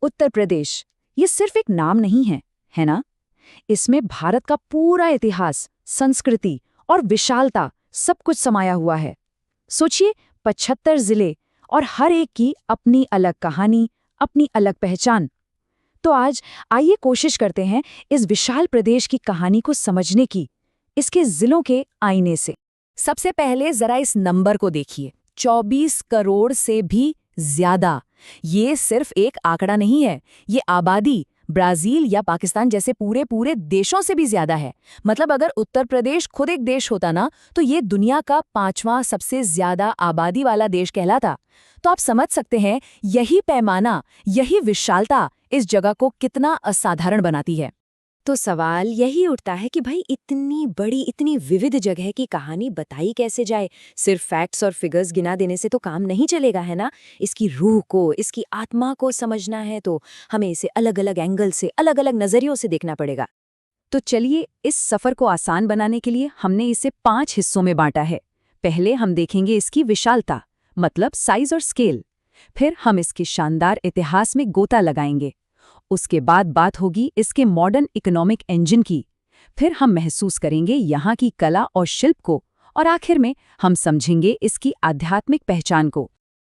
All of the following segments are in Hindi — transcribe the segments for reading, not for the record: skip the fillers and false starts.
उत्तर प्रदेश, ये सिर्फ एक नाम नहीं है ना? इसमें भारत का पूरा इतिहास, संस्कृति और विशालता सब कुछ समाया हुआ है। सोचिए, 75 जिले और हर एक की अपनी अलग कहानी, अपनी अलग पहचान। तो आज आइए कोशिश करते हैं इस विशाल प्रदेश की कहानी को समझने की, इसके जिलों के आईने से। सबसे पहले जरा इस नंबर को देखिए, 24 करोड़ से भी ज्यादा। ये सिर्फ एक आंकड़ा नहीं है, ये आबादी ब्राजील या पाकिस्तान जैसे पूरे पूरे देशों से भी ज्यादा है। मतलब अगर उत्तर प्रदेश खुद एक देश होता ना, तो ये दुनिया का 5वां सबसे ज्यादा आबादी वाला देश कहलाता। तो आप समझ सकते हैं, यही पैमाना, यही विशालता इस जगह को कितना असाधारण बनाती है। तो सवाल यही उठता है कि भाई इतनी बड़ी, इतनी विविध जगह की कहानी बताई कैसे जाए। सिर्फ फैक्ट्स और फिगर्स गिना देने से तो काम नहीं चलेगा, है ना। इसकी रूह को, इसकी आत्मा को समझना है तो हमें इसे अलग अलग एंगल से, अलग अलग नजरियों से देखना पड़ेगा। तो चलिए, इस सफर को आसान बनाने के लिए हमने इसे 5 हिस्सों में बांटा है। पहले हम देखेंगे इसकी विशालता, मतलब साइज और स्केल। फिर हम इसके शानदार इतिहास में गोता लगाएंगे। उसके बाद बात होगी इसके मॉडर्न इकोनॉमिक इंजन की। फिर हम महसूस करेंगे यहाँ की कला और शिल्प को, और आखिर में हम समझेंगे इसकी आध्यात्मिक पहचान को।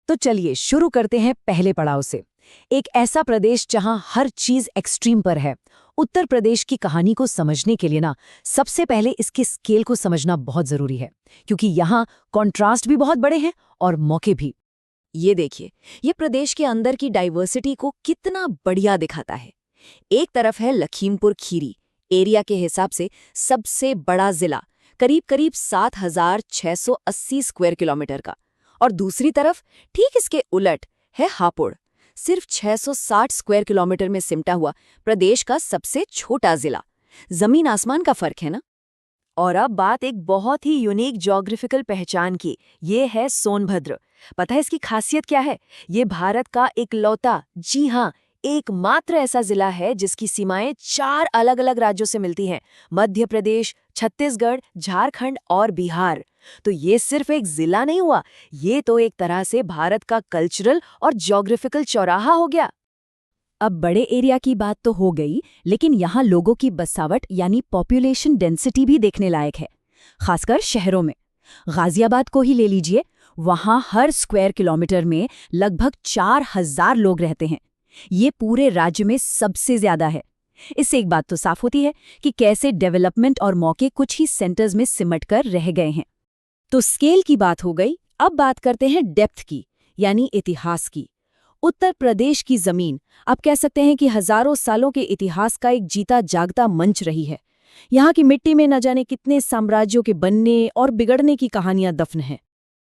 तो चलिए शुरू करते हैं पहले पड़ाव से। एक ऐसा प्रदेश जहाँ हर चीज एक्सट्रीम पर है। उत्तर प्रदेश की कहानी को समझने के लिए सबसे पहले इसके स्केल को समझना बहुत जरूरी है, क्योंकि यहाँ कॉन्ट्रास्ट भी बहुत बड़े हैं और मौके भी। ये देखिए, ये प्रदेश के अंदर की डाइवर्सिटी को कितना बढ़िया दिखाता है। एक तरफ है लखीमपुर खीरी, एरिया के हिसाब से सबसे बड़ा जिला, करीब करीब 7,680 स्क्वायर किलोमीटर का। और दूसरी तरफ ठीक इसके उलट है हापुड़, सिर्फ 660 स्क्वायर किलोमीटर में सिमटा हुआ प्रदेश का सबसे छोटा जिला। जमीन आसमान का फर्क है ना। और अब बात एक बहुत ही यूनिक ज्योग्राफिकल पहचान की, ये है सोनभद्र। पता है इसकी खासियत क्या है? ये भारत का इकलौता, जी हाँ, एकमात्र ऐसा जिला है जिसकी सीमाएं 4 अलग अलग राज्यों से मिलती हैं, मध्य प्रदेश, छत्तीसगढ़, झारखंड और बिहार। तो ये सिर्फ एक जिला नहीं हुआ, ये तो एक तरह से भारत का कल्चरल और ज्योग्राफिकल चौराहा हो गया। अब बड़े एरिया की बात तो हो गई, लेकिन यहाँ लोगों की बसावट यानी पॉपुलेशन डेंसिटी भी देखने लायक है, खासकर शहरों में। गाजियाबाद को ही ले लीजिए, वहाँ हर स्क्वायर किलोमीटर में लगभग 4,000 लोग रहते हैं। ये पूरे राज्य में सबसे ज्यादा है। इससे एक बात तो साफ होती है कि कैसे डेवलपमेंट और मौके कुछ ही सेंटर्स में सिमट कर रह गए हैं। तो स्केल की बात हो गई, अब बात करते हैं डेप्थ की, यानी इतिहास की। उत्तर प्रदेश की जमीन, आप कह सकते हैं कि हजारों सालों के इतिहास का एक जीता जागता मंच रही है। यहाँ की मिट्टी में न जाने कितने साम्राज्यों के बनने और बिगड़ने की कहानियां दफन हैं।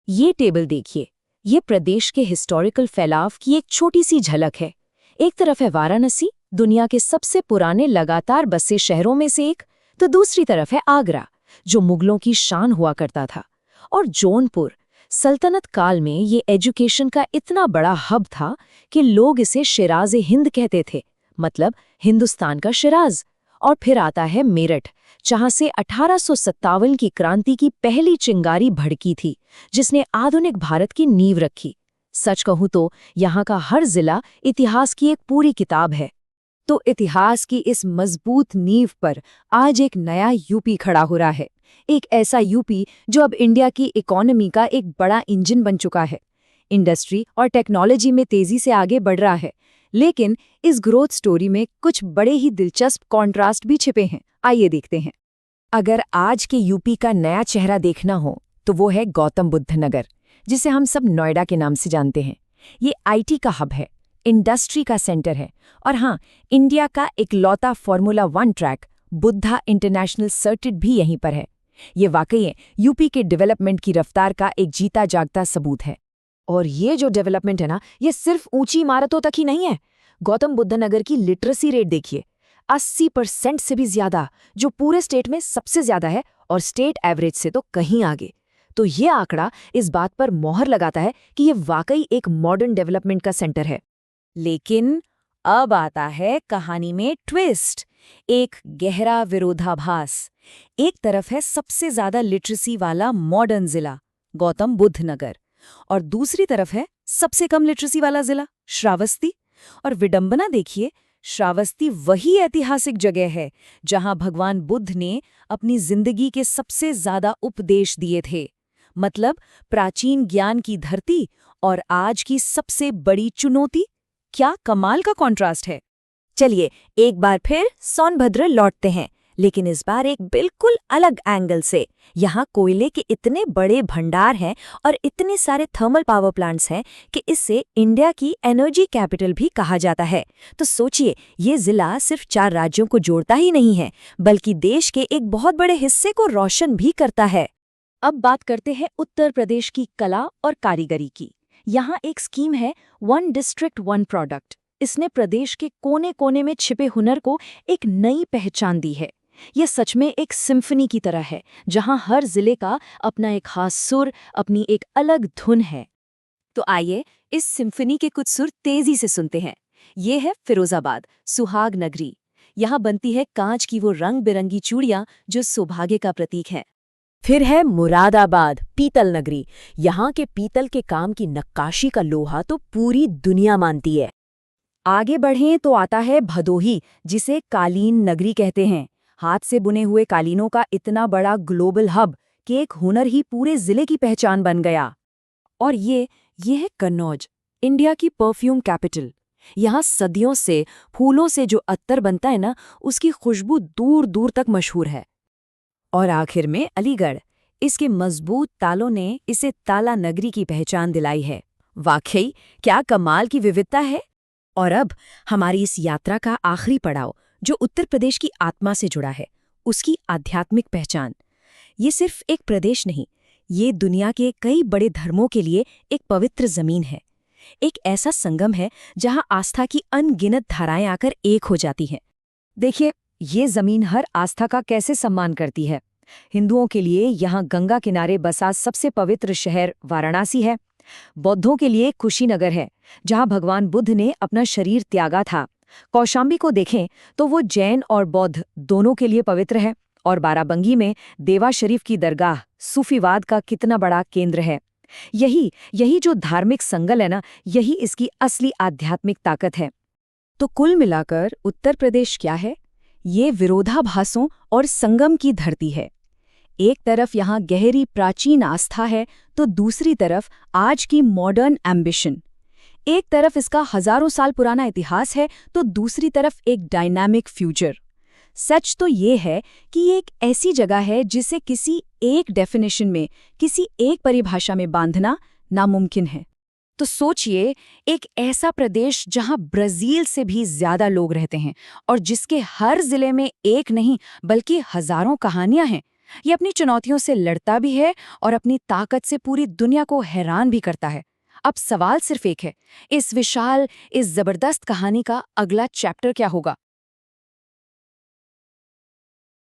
ये टेबल देखिए, ये प्रदेश के हिस्टोरिकल फैलाव की एक छोटी सी झलक है। एक तरफ है वाराणसी, दुनिया के सबसे पुराने लगातार बसे शहरों में से एक, तो दूसरी तरफ है आगरा, जो मुगलों की शान हुआ करता था। और जौनपुर, सल्तनत काल में ये एजुकेशन का इतना बड़ा हब था कि लोग इसे शिराज़े हिंद कहते थे, मतलब हिंदुस्तान का शिराज। और फिर आता है मेरठ, जहां से 1857 की क्रांति की पहली चिंगारी भड़की थी, जिसने आधुनिक भारत की नींव रखी। सच कहूं तो यहाँ का हर जिला इतिहास की एक पूरी किताब है। तो इतिहास की इस मजबूत नींव पर आज एक नया यूपी खड़ा हो रहा है। एक ऐसा यूपी जो अब इंडिया की इकोनॉमी का एक बड़ा इंजन बन चुका है, इंडस्ट्री और टेक्नोलॉजी में तेजी से आगे बढ़ रहा है। लेकिन इस ग्रोथ स्टोरी में कुछ बड़े ही दिलचस्प कॉन्ट्रास्ट भी छिपे हैं। आइए देखते हैं। अगर आज के यूपी का नया चेहरा देखना हो तो वो है गौतम बुद्ध नगर, जिसे हम सब नोएडा के नाम से जानते हैं। ये आईटी का हब है, इंडस्ट्री का सेंटर है, और हाँ, इंडिया का इकलौता formula 1 track Buddha international circuit भी यहीं पर है। ये वाकई यूपी के डेवलपमेंट की रफ्तार का एक जीता जागता सबूत है। और ये जो डेवलपमेंट है ये सिर्फ ऊंची इमारतों तक ही नहीं है। गौतम बुद्ध नगर की लिटरेसी रेट देखिए, 80% से भी ज्यादा, जो पूरे स्टेट में सबसे ज्यादा है, और स्टेट एवरेज से तो कहीं आगे। तो ये आंकड़ा इस बात पर मोहर लगाता है कि ये वाकई एक मॉडर्न डेवलपमेंट का सेंटर है। लेकिन अब आता है कहानी में ट्विस्ट, एक गहरा विरोधाभास। एक तरफ है सबसे ज्यादा लिटरेसी वाला मॉडर्न जिला गौतम बुद्ध नगर, और दूसरी तरफ है सबसे कम लिटरेसी वाला जिला श्रावस्ती, और विडंबना देखिए, श्रावस्ती वही ऐतिहासिक जगह है जहां भगवान बुद्ध ने अपनी जिंदगी के सबसे ज्यादा उपदेश दिए थे। मतलब प्राचीन ज्ञान की धरती और आज की सबसे बड़ी चुनौती। क्या कमाल का कॉन्ट्रास्ट है। चलिए एक बार फिर सोनभद्र लौटते हैं, लेकिन इस बार एक बिल्कुल अलग एंगल से। यहाँ कोयले के इतने बड़े भंडार हैं और इतने सारे थर्मल पावर प्लांट्स हैं कि इससे इंडिया की एनर्जी कैपिटल भी कहा जाता है। तो सोचिए, ये जिला सिर्फ 4 राज्यों को जोड़ता ही नहीं है, बल्कि देश के एक बहुत बड़े हिस्से को रोशन भी करता है। अब बात करते हैं उत्तर प्रदेश की कला और कारीगरी की। यहाँ एक स्कीम है, वन डिस्ट्रिक्ट वन प्रोडक्ट। इसने प्रदेश के कोने कोने में छिपे हुनर को एक नई पहचान दी है। ये सच में एक सिम्फनी की तरह है, जहाँ हर जिले का अपना एक खास सुर, अपनी एक अलग धुन है। तो आइए इस सिम्फनी के कुछ सुर तेजी से सुनते हैं। ये है फिरोजाबाद, सुहाग नगरी। यहाँ बनती है कांच की वो रंग बिरंगी चूड़ियाँ जो सौभाग्य का प्रतीक है। फिर है मुरादाबाद, पीतल नगरी। यहाँ के पीतल के काम की नक्काशी का लोहा तो पूरी दुनिया मानती है। आगे बढ़ें तो आता है भदोही, जिसे कालीन नगरी कहते हैं। हाथ से बुने हुए कालीनों का इतना बड़ा ग्लोबल हब कि एक हुनर ही पूरे जिले की पहचान बन गया। और ये है कन्नौज, इंडिया की परफ्यूम कैपिटल। यहाँ सदियों से फूलों से जो अत्तर बनता है ना, उसकी खुशबू दूर दूर तक मशहूर है। और आखिर में अलीगढ़, इसके मजबूत तालों ने इसे ताला नगरी की पहचान दिलाई है। वाकई क्या कमाल की विविधता है। और अब हमारी इस यात्रा का आखिरी पड़ाव, जो उत्तर प्रदेश की आत्मा से जुड़ा है, उसकी आध्यात्मिक पहचान। ये सिर्फ एक प्रदेश नहीं, ये दुनिया के कई बड़े धर्मों के लिए एक पवित्र जमीन है। एक ऐसा संगम है जहां आस्था की अनगिनत धाराएं आकर एक हो जाती हैं। देखिए, ये जमीन हर आस्था का कैसे सम्मान करती है। हिंदुओं के लिए यहाँ गंगा किनारे बसा सबसे पवित्र शहर वाराणसी है। बौद्धों के लिए कुशीनगर है, जहाँ भगवान बुद्ध ने अपना शरीर त्यागा था। कौशाम्बी को देखें तो वो जैन और बौद्ध दोनों के लिए पवित्र है। और बाराबंगी में देवा शरीफ की दरगाह सूफीवाद का कितना बड़ा केंद्र है। यही जो धार्मिक संगल है ना, यही इसकी असली आध्यात्मिक ताकत है। तो कुल मिलाकर उत्तर प्रदेश क्या है? ये विरोधाभासों और संगम की धरती है। एक तरफ यहाँ गहरी प्राचीन आस्था है, तो दूसरी तरफ आज की मॉडर्न एम्बिशन। एक तरफ इसका हजारों साल पुराना इतिहास है, तो दूसरी तरफ एक डायनामिक फ्यूचर। सच तो ये है कि ये एक ऐसी जगह है जिसे किसी एक डेफिनेशन में, किसी एक परिभाषा में बांधना नामुमकिन है। तो सोचिए, एक ऐसा प्रदेश जहां ब्राजील से भी ज्यादा लोग रहते हैं और जिसके हर जिले में एक नहीं बल्कि हजारों कहानियां हैं। ये अपनी चुनौतियों से लड़ता भी है और अपनी ताकत से पूरी दुनिया को हैरान भी करता है। अब सवाल सिर्फ एक है, इस विशाल, इस जबरदस्त कहानी का अगला चैप्टर क्या होगा?